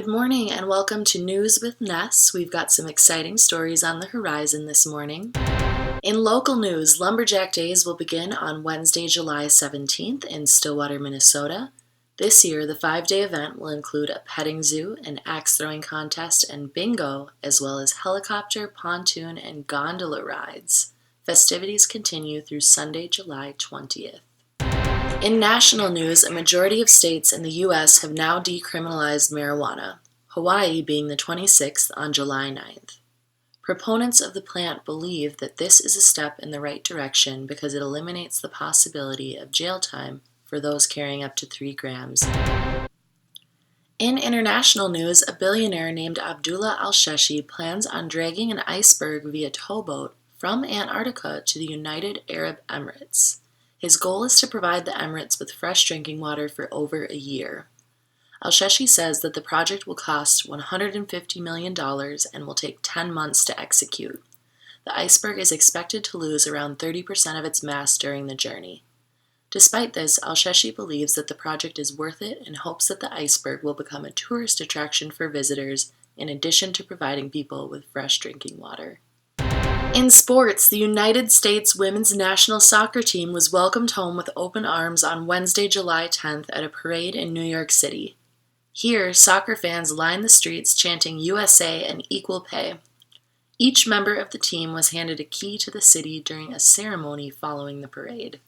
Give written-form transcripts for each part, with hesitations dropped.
morning and welcome to News with Ness. We've got some exciting stories on the horizon this morning. In local news, Lumberjack Days will begin on Wednesday, July 17th in Stillwater, Minnesota. This year, the 5-day event will include a petting zoo, an axe throwing contest, and bingo, as well as helicopter, pontoon, and gondola rides. Festivities continue through Sunday, July 20th. In national news, a majority of states in the U.S. have now decriminalized marijuana, Hawaii being the 26th on July 9th. Proponents of the plant believe that this is a step in the right direction because it eliminates the possibility of jail time for those carrying up to 3 grams. In international news, a billionaire named Abdullah al-Sheshi plans on dragging an iceberg via towboat from Antarctica to the United Arab Emirates. His goal is to provide the Emirates with fresh drinking water for over a year. Al-Sheshi says that the project will cost $150 million and will take 10 months to execute. The iceberg is expected to lose around 30% of its mass during the journey. Despite this, Al-Sheshi believes that the project is worth it and hopes that the iceberg will become a tourist attraction for visitors in addition to providing people with fresh drinking water. In sports, the United States women's national soccer team was welcomed home with open arms on Wednesday, July 10th at a parade in New York City. Here, soccer fans lined the streets chanting USA and equal pay. Each member of the team was handed a key to the city during a ceremony following the parade.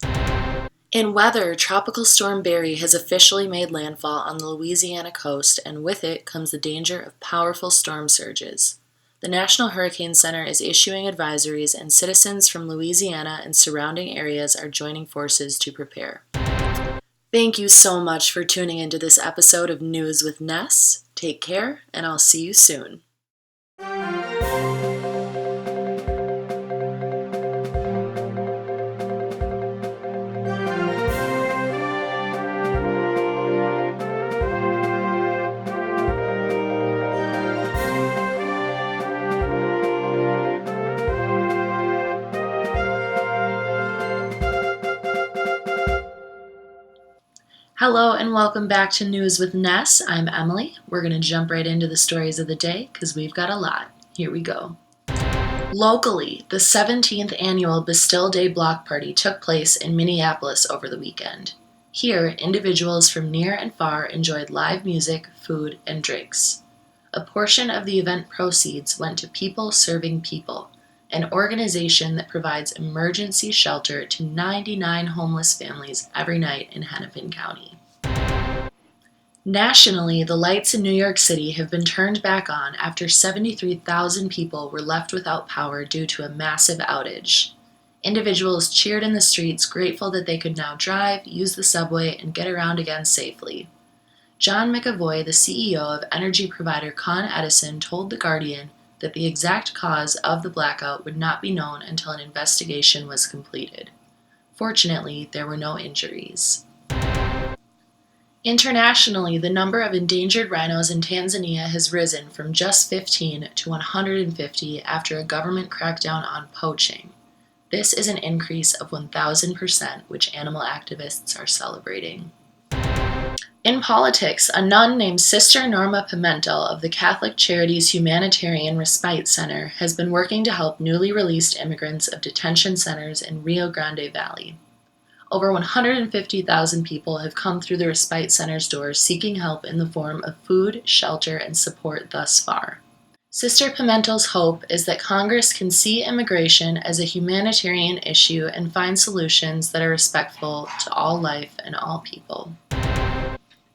In weather, Tropical Storm Barry has officially made landfall on the Louisiana coast, and with it comes the danger of powerful storm surges. The National Hurricane Center is issuing advisories, and citizens from Louisiana and surrounding areas are joining forces to prepare. Thank you so much for tuning into this episode of News with Ness. Take care, and I'll see you soon. Hello and welcome back to News with Ness. I'm Emily. We're going to jump right into the stories of the day because we've got a lot. Here we go. Locally, the 17th annual Bastille Day Block Party took place in Minneapolis over the weekend. Here, individuals from near and far enjoyed live music, food, and drinks. A portion of the event proceeds went to People Serving People, an organization that provides emergency shelter to 99 homeless families every night in Hennepin County. Nationally, the lights in New York City have been turned back on after 73,000 people were left without power due to a massive outage. Individuals cheered in the streets, grateful that they could now drive, use the subway, and get around again safely. John McAvoy, the CEO of energy provider Con Edison, told The Guardian that the exact cause of the blackout would not be known until an investigation was completed. Fortunately, there were no injuries. Internationally, the number of endangered rhinos in Tanzania has risen from just 15 to 150 after a government crackdown on poaching. This is an increase of 1,000%, which animal activists are celebrating. In politics, a nun named Sister Norma Pimentel of the Catholic Charities Humanitarian Respite Center has been working to help newly released immigrants of detention centers in Rio Grande Valley. Over 150,000 people have come through the Respite Center's doors seeking help in the form of food, shelter, and support thus far. Sister Pimentel's hope is that Congress can see immigration as a humanitarian issue and find solutions that are respectful to all life and all people.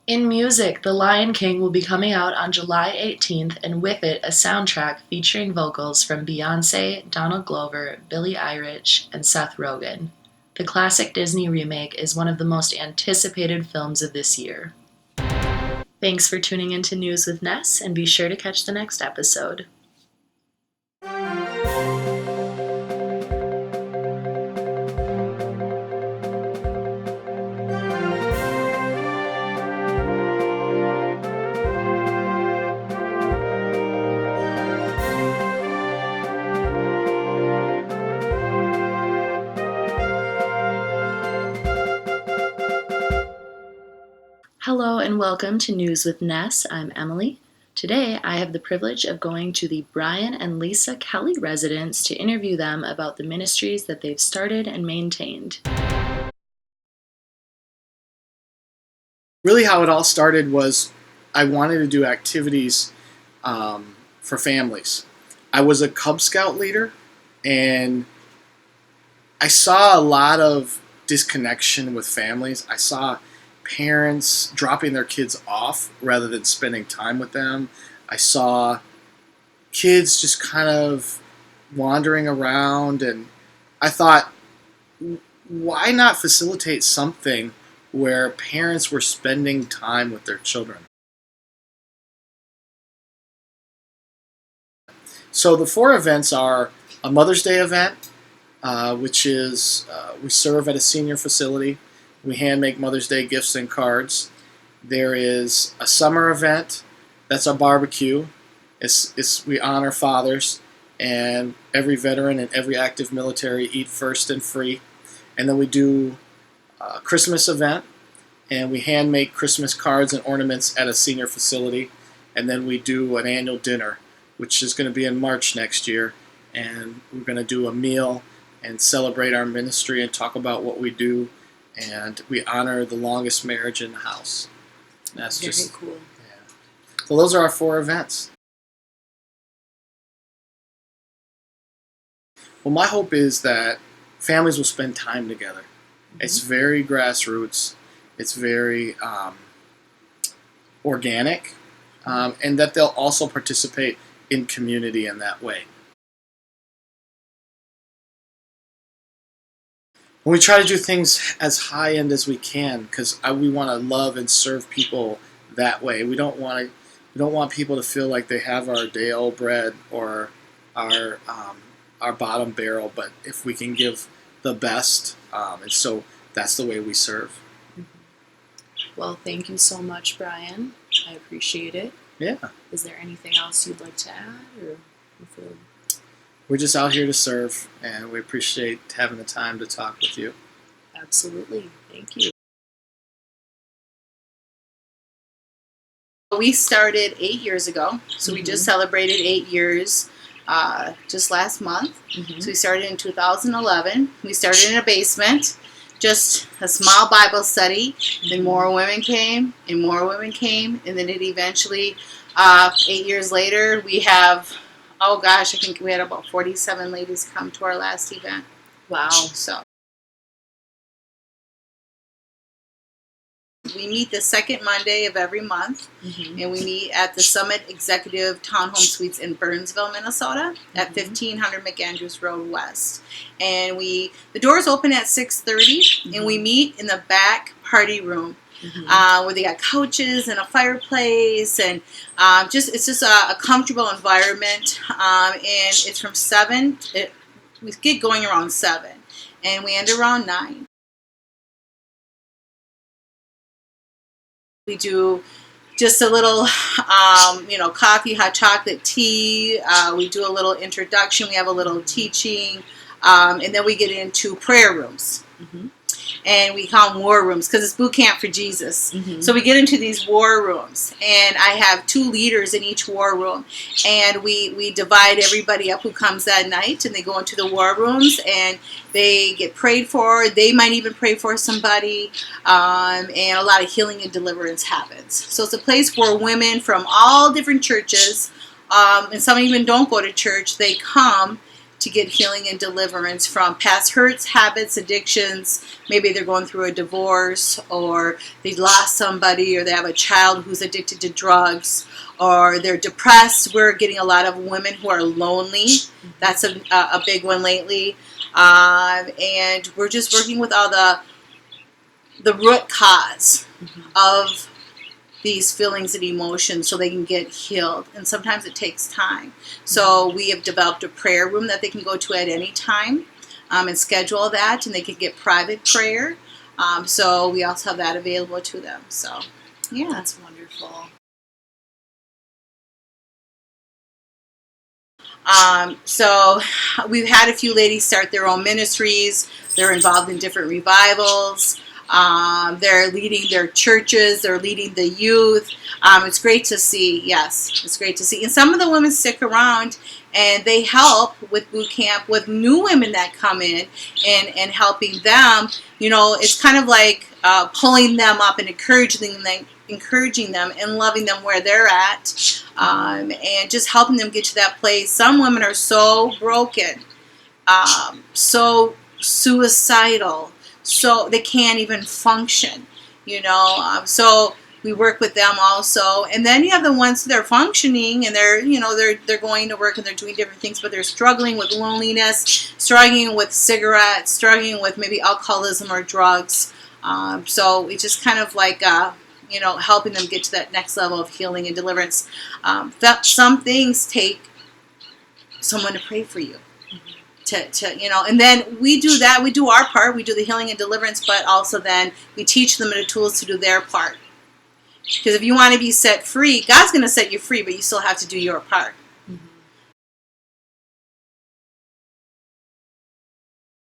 In music, The Lion King will be coming out on July 18th, and with it, a soundtrack featuring vocals from Beyoncé, Donald Glover, Billie Eilish, and Seth Rogen. The classic Disney remake is one of the most anticipated films of this year. Thanks for tuning into News with Ness, and be sure to catch the next episode. Hello and welcome to News with Ness. I'm Emily. Today, I have the privilege of going to the Brian and Lisa Kelly residence to interview them about the ministries that they've started and maintained. Really, how it all started was I wanted to do activities for families. I was a Cub Scout leader, and I saw a lot of disconnection with families. I saw parents dropping their kids off rather than spending time with them. I saw kids just kind of wandering around, and I thought, why not facilitate something where parents were spending time with their children? So the four events are a Mother's Day event, which is we serve at a senior facility. We hand make Mother's Day gifts and cards. There is a summer event. That's our barbecue. We honor fathers, and every veteran and every active military eat first and free. And then we do a Christmas event, and we hand make Christmas cards and ornaments at a senior facility. And then we do an annual dinner, which is going to be in March next year. And we're going to do a meal and celebrate our ministry and talk about what we do. And we honor the longest marriage in the house. That's Very just cool. Yeah. So those are our four events. Well, my hope is that families will spend time together. It's very grassroots. It's very organic, and that they'll also participate in community in that way. When we try to do things as high end as we can, because we want to love and serve people that way. We don't want people to feel like they have our day old bread or our bottom barrel. But if we can give the best, and so that's the way we serve. Well, thank you so much, Brian. I appreciate it. Yeah. Is there anything else you'd like to add, or you feel? We're just out here to serve, and we appreciate having the time to talk with you. Absolutely. Thank you. We started 8 years ago, so we just celebrated 8 years just last month. So we started in 2011. We started in a basement, just a small Bible study. Then more women came, and more women came, and then it eventually, 8 years later, we have, oh gosh, I think we had about 47 ladies come to our last event. Wow. So we meet the second Monday of every month, and we meet at the Summit Executive Townhome Suites in Burnsville, Minnesota, at 1500 McAndrews Road West. And the doors open at 6:30, and we meet in the back party room, where they got couches and a fireplace, and it's just a comfortable environment. And it's from 7. We get going around 7, and we end around 9. We do just a little, coffee, hot chocolate, tea. We do a little introduction. We have a little teaching. And then we get into prayer rooms. And we call them war rooms because it's boot camp for Jesus. So we get into these war rooms. And I have 2 leaders in each war room. And we divide everybody up who comes that night. And they go into the war rooms and they get prayed for. They might even pray for somebody. And a lot of healing and deliverance happens. So it's a place where women from all different churches, and some even don't go to church, they come to get healing and deliverance from past hurts, habits, addictions. Maybe they're going through a divorce, or they lost somebody, or they have a child who's addicted to drugs, or they're depressed. We're getting a lot of women who are lonely. That's a big one lately. And we're just working with all the root cause of these feelings and emotions so they can get healed. And sometimes it takes time. So we have developed a prayer room that they can go to at any time, and schedule that, and they can get private prayer. So we also have that available to them. So, yeah. That's wonderful. So we've had a few ladies start their own ministries. They're involved in different revivals. They're leading their churches. They're leading the youth. It's great to see. Yes, it's great to see. And some of the women stick around and they help with boot camp with new women that come in and helping them. It's kind of like pulling them up and encouraging them and loving them where they're at, and just helping them get to that place. Some women are so broken, so suicidal, so they can't even function, so we work with them also. And then you have the ones that are functioning and they're going to work and they're doing different things, but they're struggling with loneliness, struggling with cigarettes, struggling with maybe alcoholism or drugs. So we just kind of like helping them get to that next level of healing and deliverance. That some things take someone to pray for you. And then we do that. We do our part. We do the healing and deliverance, but also then we teach them the tools to do their part. Because if you want to be set free, God's going to set you free, but you still have to do your part. Mm-hmm.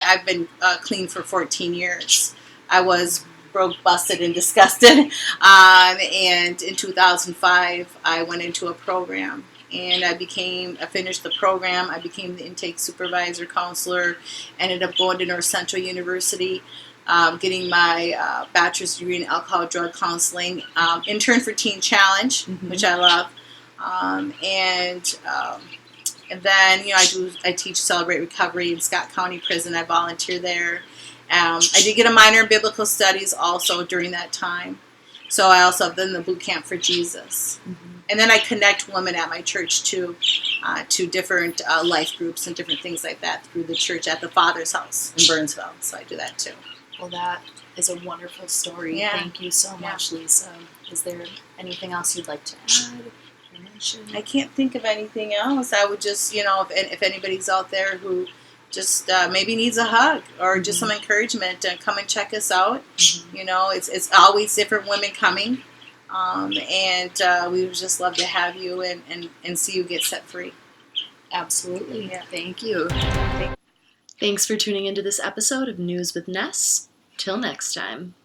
I've been clean for 14 years. I was broke, busted, and disgusted. And in 2005, I went into a program. And I finished the program. I became the intake supervisor, counselor, ended up going to North Central University, getting my bachelor's degree in alcohol drug counseling, intern for Teen Challenge, mm-hmm. which I love. And then, I teach Celebrate Recovery in Scott County Prison. I volunteer there. I did get a minor in biblical studies also during that time. So I also have done the boot camp for Jesus. Mm-hmm. And then I connect women at my church too, to different life groups and different things like that through the church at the Father's House in Burnsville. So I do that too. Well, that is a wonderful story. Yeah. Thank you so much, Lisa. Is there anything else you'd like to add or mention? I can't think of anything else. I would just, if anybody's out there who just maybe needs a hug or just mm-hmm. some encouragement, come and check us out. Mm-hmm. It's always different women coming. And we would just love to have you and see you get set free. Absolutely. Yeah. Thank you. Thanks for tuning into this episode of News with Ness. Till next time.